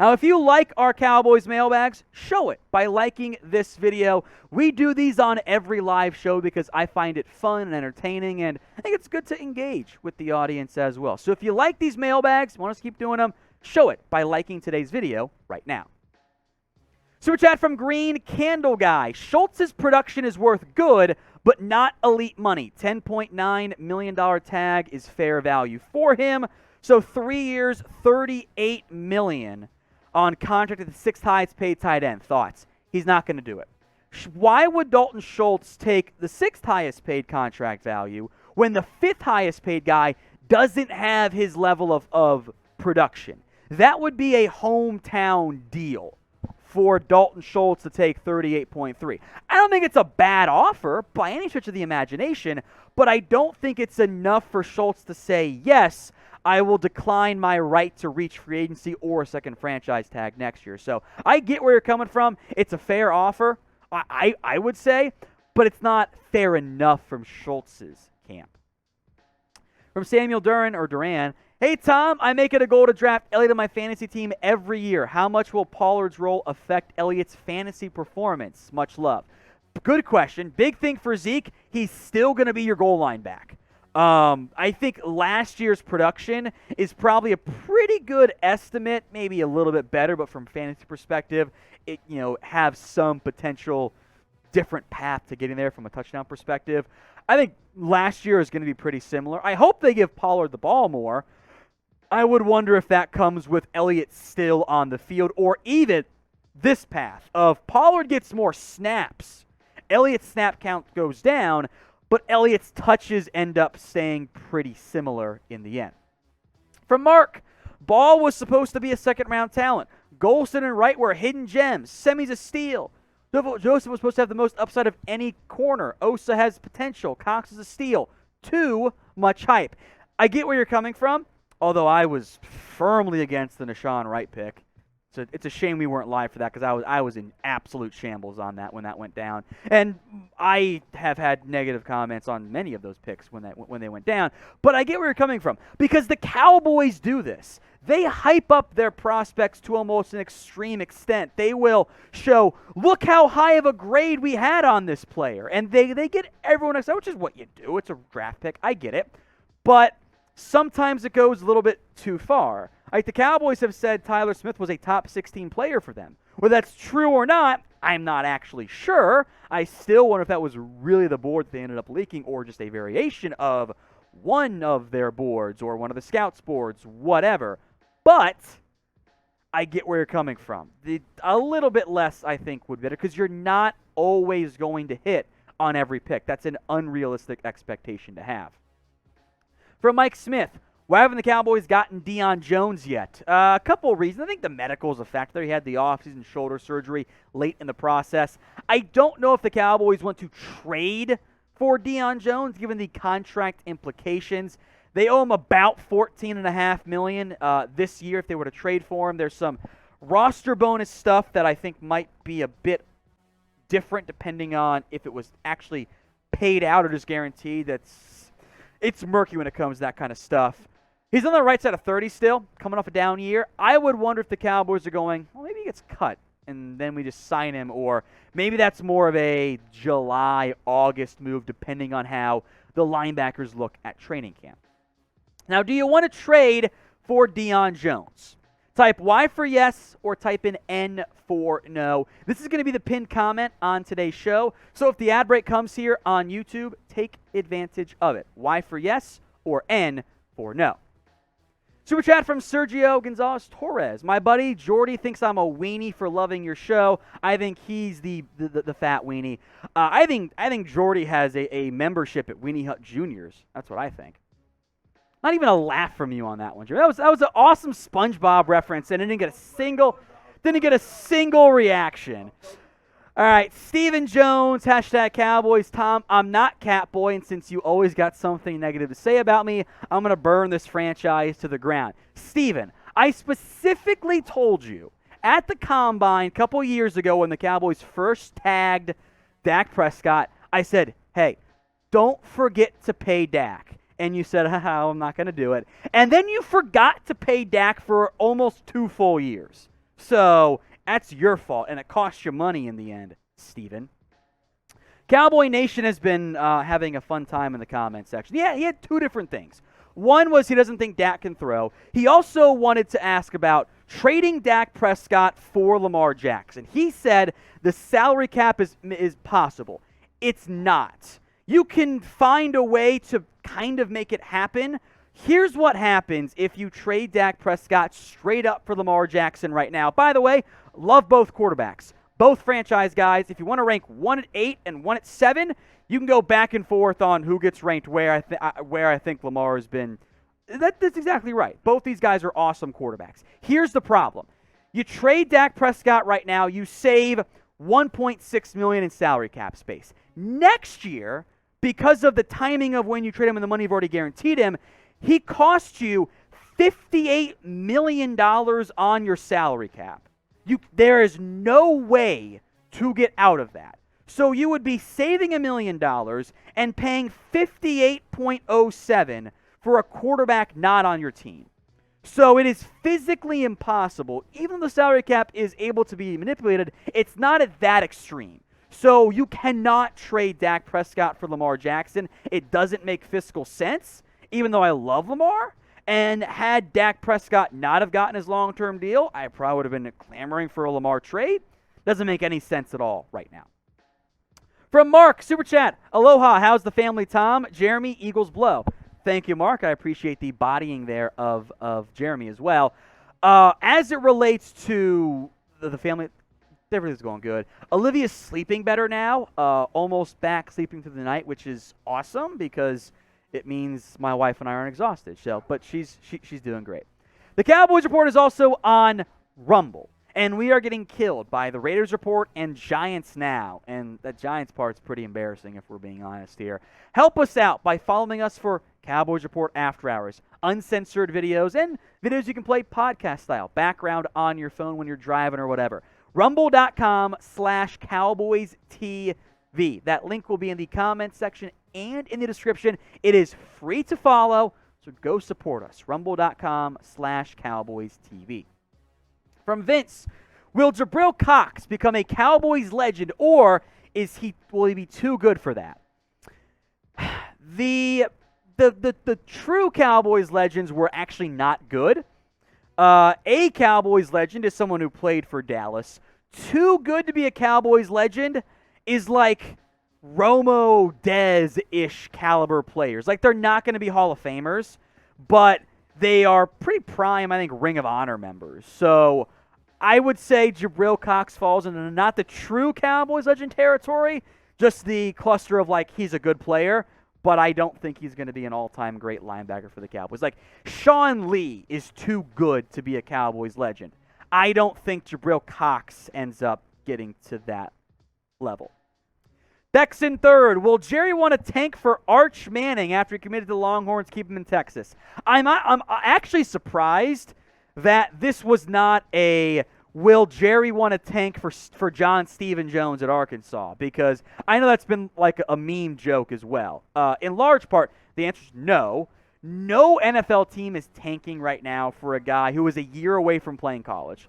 Now, if you like our Cowboys mailbags, show it by liking this video. We do these on every live show because I find it fun and entertaining, and I think it's good to engage with the audience as well. So if you like these mailbags, want us to keep doing them, show it by liking today's video right now. Super chat from Green Candle Guy. Schultz's production is worth good, but not elite money. $10.9 million tag is fair value for him. So 3 years, $38 million on contract at the sixth highest paid tight end. Thoughts? He's not going to do it. Why would Dalton Schultz take the sixth highest paid contract value when the fifth highest paid guy doesn't have his level of production? That would be a hometown deal for Dalton Schultz to take 38.3. I don't think it's a bad offer by any stretch of the imagination, but I don't think it's enough for Schultz to say, yes, I will decline my right to reach free agency or a second franchise tag next year. So I get where you're coming from. It's a fair offer, I would say, but it's not fair enough from Schultz's camp. From Samuel Duran, hey, Tom, I make it a goal to draft Elliot on my fantasy team every year. How much will Pollard's role affect Elliott's fantasy performance? Much love. Good question. Big thing for Zeke, he's still going to be your goal line back. I think last year's production is probably a pretty good estimate, maybe a little bit better, but from fantasy perspective, it have some potential different path to getting there from a touchdown perspective. I think last year is going to be pretty similar. I hope they give Pollard the ball more. I would wonder if that comes with Elliott still on the field, or even this path of Pollard gets more snaps. Elliott's snap count goes down, but Elliott's touches end up staying pretty similar in the end. From Mark, Ball was supposed to be a second-round talent. Golston and Wright were hidden gems. Semi's a steal. Joseph was supposed to have the most upside of any corner. Osa has potential. Cox is a steal. Too much hype. I get where you're coming from, although I was firmly against the Nashawn Wright pick. So it's a shame we weren't live for that because I was in absolute shambles on that when that went down. And I have had negative comments on many of those picks when they went down. But I get where you're coming from because the Cowboys do this. They hype up their prospects to almost an extreme extent. They will show, look how high of a grade we had on this player. And they get everyone excited, which is what you do. It's a draft pick. I get it. But sometimes it goes a little bit too far. Like the Cowboys have said Tyler Smith was a top 16 player for them. Whether that's true or not, I'm not actually sure. I still wonder if that was really the board they ended up leaking or just a variation of one of their boards or one of the scouts' boards, whatever. But I get where you're coming from. A little bit less, I think, would be better because you're not always going to hit on every pick. That's an unrealistic expectation to have. From Mike Smith, why haven't the Cowboys gotten Deion Jones yet? A couple of reasons. I think the medical is a factor. He had the offseason shoulder surgery late in the process. I don't know if the Cowboys want to trade for Deion Jones, given the contract implications. They owe him about $14.5 million this year if they were to trade for him. There's some roster bonus stuff that I think might be a bit different depending on if it was actually paid out or just guaranteed. It's murky when it comes to that kind of stuff. He's on the right side of 30 still, coming off a down year. I would wonder if the Cowboys are going, well, maybe he gets cut, and then we just sign him, or maybe that's more of a July, August move, depending on how the linebackers look at training camp. Now, do you want to trade for Deion Jones? Type Y for yes or type in N for no. This is going to be the pinned comment on today's show. So if the ad break comes here on YouTube, take advantage of it. Y for yes or N for no. Super chat from Sergio Gonzalez Torres. My buddy Jordy thinks I'm a weenie for loving your show. I think he's the fat weenie. I think Jordy has a membership at Weenie Hut Juniors. That's what I think. Not even a laugh from you on that one, Jordy. That was an awesome SpongeBob reference, and it didn't get a single reaction. All right, Steven Jones, hashtag Cowboys. Tom, I'm not Catboy, and since you always got something negative to say about me, I'm going to burn this franchise to the ground. Steven, I specifically told you at the Combine a couple years ago when the Cowboys first tagged Dak Prescott, I said, hey, don't forget to pay Dak. And you said, I'm not going to do it. And then you forgot to pay Dak for almost 2 full years. So that's your fault, and it costs you money in the end, Steven. Cowboy Nation has been having a fun time in the comment section. Yeah, he had two different things. One was he doesn't think Dak can throw. He also wanted to ask about trading Dak Prescott for Lamar Jackson. He said the salary cap is possible. It's not. You can find a way to kind of make it happen. Here's what happens if you trade Dak Prescott straight up for Lamar Jackson right now. By the way, love both quarterbacks. Both franchise guys. If you want to rank one at 8 and one at 7, you can go back and forth on who gets ranked where. I think Lamar has been. That's exactly right. Both these guys are awesome quarterbacks. Here's the problem: you trade Dak Prescott right now, you save $1.6 million in salary cap space. Next year, because of the timing of when you trade him and the money you've already guaranteed him, he costs you $58 million on your salary cap. There is no way to get out of that. So you would be saving $1 million and paying $58.07 for a quarterback not on your team. So it is physically impossible. Even though the salary cap is able to be manipulated, it's not at that extreme. So you cannot trade Dak Prescott for Lamar Jackson. It doesn't make fiscal sense, even though I love Lamar. And had Dak Prescott not have gotten his long-term deal, I probably would have been clamoring for a Lamar trade. Doesn't make any sense at all right now. From Mark, Super Chat, aloha, how's the family, Tom? Jeremy, Eagles blow. Thank you, Mark. I appreciate the bodying there of Jeremy as well. As it relates to the family, everything's going good. Olivia's sleeping better now, almost back sleeping through the night, which is awesome because it means my wife and I aren't exhausted. But she's doing great. The Cowboys Report is also on Rumble, and we are getting killed by the Raiders Report and Giants Now. And that Giants part's pretty embarrassing if we're being honest here. Help us out by following us for Cowboys Report After Hours, uncensored videos, and videos you can play podcast style, background on your phone when you're driving or whatever. Rumble.com/CowboysTV. That link will be in the comments section and in the description. It is free to follow, so go support us. Rumble.com/CowboysTV. From Vince, will Jabril Cox become a Cowboys legend, or will he be too good for that? The true Cowboys legends were actually not good. A Cowboys legend is someone who played for Dallas. Too good to be a Cowboys legend is like Romo, Dez-ish caliber players. Like, they're not going to be Hall of Famers, but they are pretty prime, I think, Ring of Honor members. So I would say Jabril Cox falls into not the true Cowboys legend territory, just the cluster of, like, he's a good player, but I don't think he's going to be an all-time great linebacker for the Cowboys. Like, Sean Lee is too good to be a Cowboys legend. I don't think Jabril Cox ends up getting to that level. Texan third, will Jerry want to tank for Arch Manning after he committed to the Longhorns, keep him in Texas? I'm actually surprised that this was not a will Jerry want to tank for John Stephen Jones at Arkansas, because I know that's been like a meme joke as well. In large part, the answer is no. No NFL team is tanking right now for a guy who is a year away from playing college.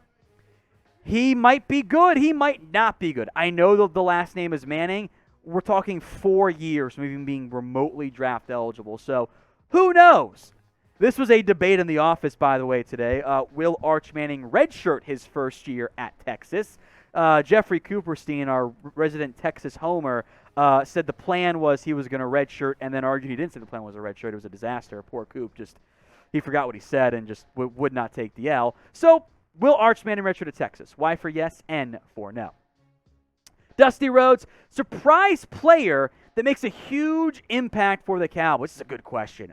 He might be good. He might not be good. I know the last name is Manning. We're talking 4 years from even being remotely draft eligible. So who knows? This was a debate in the office, by the way, today. Will Arch Manning redshirt his first year at Texas? Jeffrey Cooperstein, our resident Texas homer, said the plan was he was going to redshirt, and then argued he didn't say the plan was a redshirt. It was a disaster. Poor Coop, he forgot what he said and just would not take the L. So will Arch Manning redshirt at Texas? Y for yes, N for no. Dusty Rhodes, surprise player that makes a huge impact for the Cowboys. This is a good question.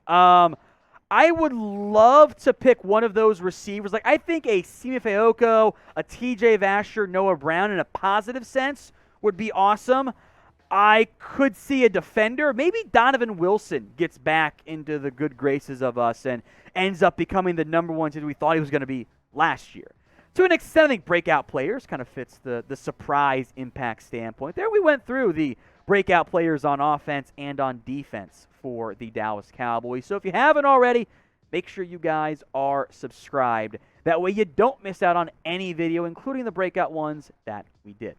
I would love to pick one of those receivers. Like, I think a Simi Fehoko, a TJ Vasher, Noah Brown in a positive sense would be awesome. I could see a defender. Maybe Donovan Wilson gets back into the good graces of us and ends up becoming the number one seed we thought he was going to be last year. To an extent, I think breakout players kind of fits the surprise impact standpoint. There we went through the breakout players on offense and on defense for the Dallas Cowboys. So if you haven't already, make sure you guys are subscribed. That way you don't miss out on any video, including the breakout ones that we did.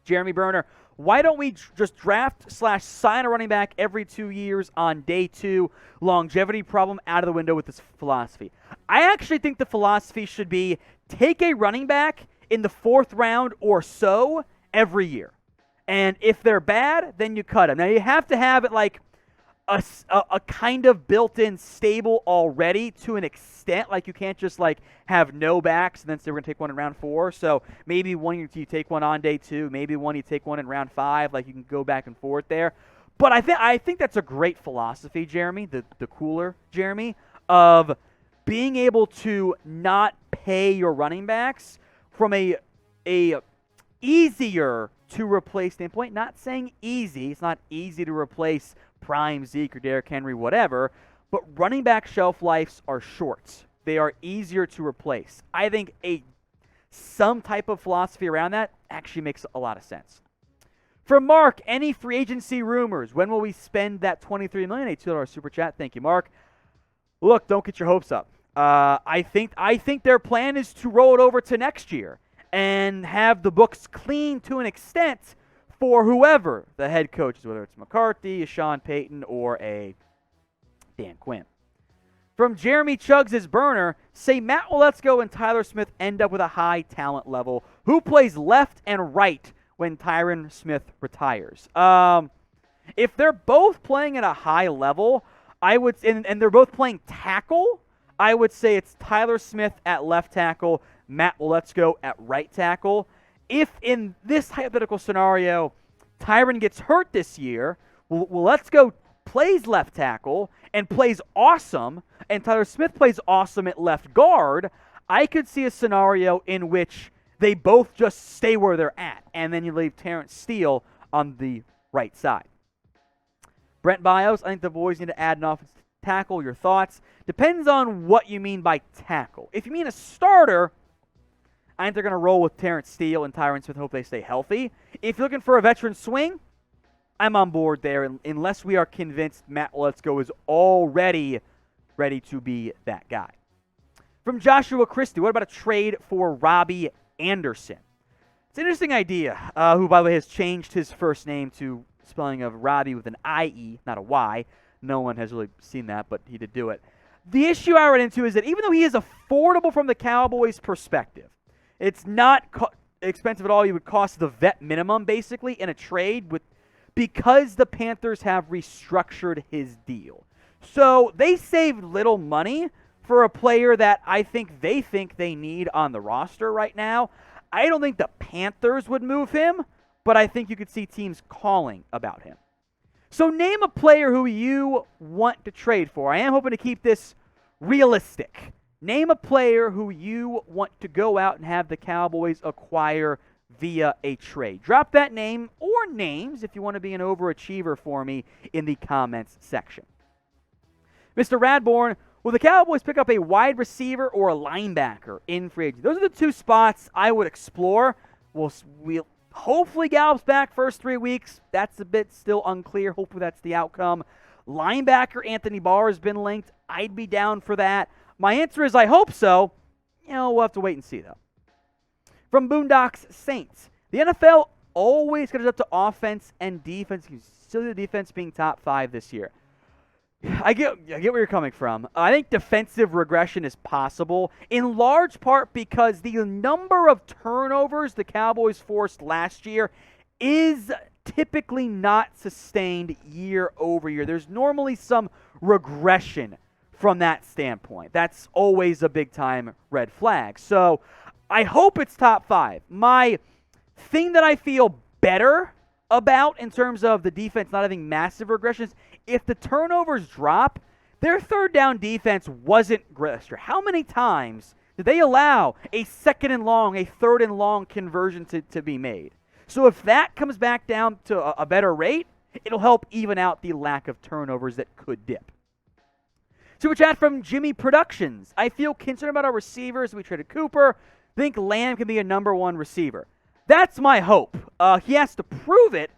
Jeremy Berner, why don't we just draft/sign a running back every 2 years on day 2? Longevity problem out of the window with this philosophy. I actually think the philosophy should be take a running back in the 4th round or so every year. And if they're bad, then you cut them. Now, you have to have it like a kind of built-in stable already to an extent. Like, you can't just like have no backs and then say we're going to take one in round 4. So maybe one you take one on day 2, maybe one you take one in round 5. Like, you can go back and forth there. But I think that's a great philosophy, Jeremy, the cooler Jeremy, of being able to not pay your running backs from a easier to replace standpoint. Not saying easy. It's not easy to replace prime Zeke or Derrick Henry, whatever. But running back shelf lives are short. They are easier to replace. I think some type of philosophy around that actually makes a lot of sense. From Mark, any free agency rumors? When will we spend that $23 million? A $2 super chat. Thank you, Mark. Look, don't get your hopes up. I think their plan is to roll it over to next year and have the books clean to an extent for whoever the head coach is, whether it's McCarthy, a Sean Payton, or a Dan Quinn. From Jeremy Chugs' Burner, say Matt Waletzko and Tyler Smith end up with a high talent level. Who plays left and right when Tyron Smith retires? If they're both playing at a high level, and they're both playing tackle, I would say it's Tyler Smith at left tackle, Matt Waletzko at right tackle. If in this hypothetical scenario, Tyron gets hurt this year, Waletzko plays left tackle and plays awesome, and Tyler Smith plays awesome at left guard, I could see a scenario in which they both just stay where they're at, and then you leave Terrence Steele on the right side. Brent Bios, I think the boys need to add an offensive tackle. Your thoughts? Depends on what you mean by tackle. If you mean a starter, I think they're going to roll with Terrence Steele and Tyron Smith. Hope they stay healthy. If you're looking for a veteran swing, I'm on board there, unless we are convinced Matt Waletzko is already ready to be that guy. From Joshua Christie, what about a trade for Robbie Anderson? It's an interesting idea, who, by the way, has changed his first name to spelling of Robbie with an I-E, not a Y. No one has really seen that, but he did do it. The issue I run into is that even though he is affordable from the Cowboys' perspective, it's not expensive at all. He would cost the vet minimum, basically, in a trade because the Panthers have restructured his deal. So they saved little money for a player that I think they need on the roster right now. I don't think the Panthers would move him, but I think you could see teams calling about him. So name a player who you want to trade for. I am hoping to keep this realistic. Name a player who you want to go out and have the Cowboys acquire via a trade. Drop that name or names if you want to be an overachiever for me in the comments section. Mr. Radborn, will the Cowboys pick up a wide receiver or a linebacker in free agency? Those are the two spots I would explore. We'll hopefully Gallup's back first 3 weeks. That's a bit still unclear. Hopefully that's the outcome. Linebacker Anthony Barr has been linked. I'd be down for that. My answer is I hope so. We'll have to wait and see, though. From Boondocks Saints, the NFL always goes up to offense and defense. You still see the defense being top 5 this year. I get where you're coming from. I think defensive regression is possible, in large part because the number of turnovers the Cowboys forced last year is typically not sustained year over year. There's normally some regression from that standpoint. That's always a big-time red flag. So I hope it's top 5. My thing that I feel better about in terms of the defense not having massive regressions, if the turnovers drop, their third down defense wasn't great. How many times did they allow a second and long, a third and long conversion to be made? So if that comes back down to a better rate, it'll help even out the lack of turnovers that could dip. Super chat from Jimmy Productions. I feel concerned about our receivers. We traded Cooper. Think Lamb can be a number 1 receiver. That's my hope. He has to prove it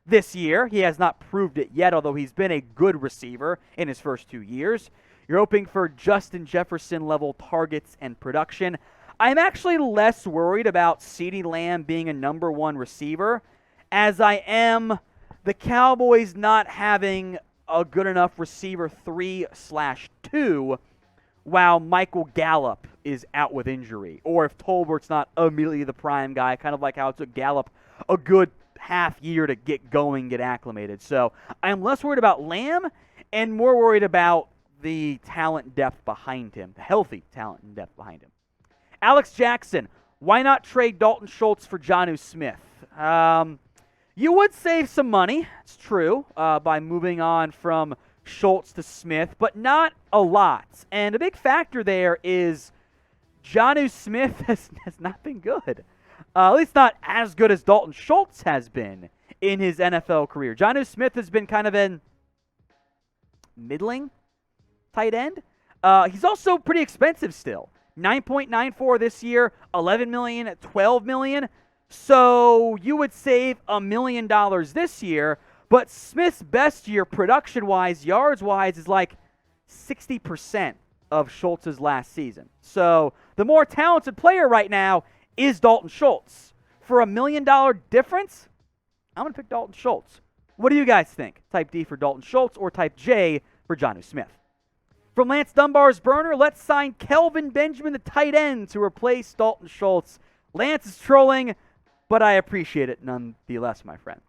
this year. He has not proved it yet, although he's been a good receiver in his first 2 years. You're hoping for Justin Jefferson level targets and production. I'm actually less worried about CeeDee Lamb being a number 1 receiver as I am the Cowboys not having a good enough receiver 3/2 while Michael Gallup is out with injury, or if Tolbert's not immediately the prime guy, kind of like how it took Gallup a good half year to get going, get acclimated. So I'm less worried about Lamb and more worried about the talent depth behind him, the healthy talent and depth behind him. Alex Jackson, why not trade Dalton Schultz for Jonnu Smith? You would save some money, it's true, by moving on from Schultz to Smith, but not a lot. And a big factor there is Jonnu Smith has not been good. At least not as good as Dalton Schultz has been in his NFL career. Jonnu Smith has been kind of an middling tight end. He's also pretty expensive still. $9.94 this year, $11 million, $12 million. So you would save $1 million this year, but Smith's best year, production-wise, yards-wise, is like 60% of Schultz's last season. So the more talented player right now is Dalton Schultz. For $1 million difference, I'm going to pick Dalton Schultz. What do you guys think? Type D for Dalton Schultz or type J for Jonnu Smith? From Lance Dunbar's burner, let's sign Kelvin Benjamin, the tight end, to replace Dalton Schultz. Lance is trolling, but I appreciate it nonetheless, my friend.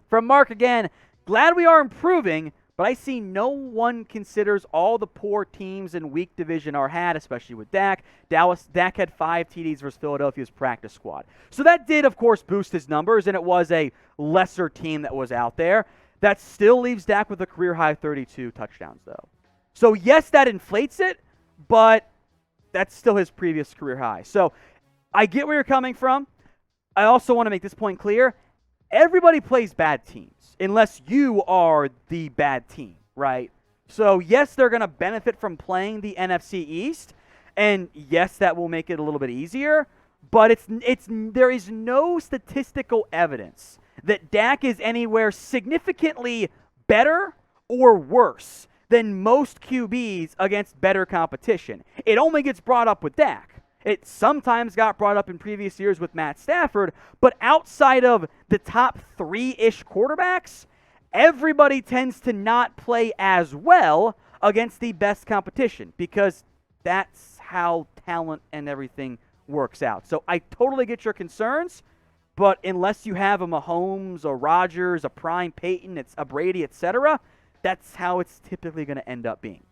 From Mark again, glad we are improving, but I see no one considers all the poor teams in weak division are had, especially with Dak. Dak had 5 TDs versus Philadelphia's practice squad. So that did, of course, boost his numbers, and it was a lesser team that was out there. That still leaves Dak with a career-high 32 touchdowns, though. So, yes, that inflates it, but that's still his previous career high. So, I get where you're coming from. I also want to make this point clear. Everybody plays bad teams, unless you are the bad team, right? So, yes, they're going to benefit from playing the NFC East, and yes, that will make it a little bit easier, but there is no statistical evidence that Dak is anywhere significantly better or worse than most QBs against better competition. It only gets brought up with Dak. It sometimes got brought up in previous years with Matt Stafford, but outside of the top 3-ish quarterbacks, everybody tends to not play as well against the best competition because that's how talent and everything works out. So I totally get your concerns, but unless you have a Mahomes, a Rodgers, a Prime Peyton, it's a Brady, etc., that's how it's typically going to end up being.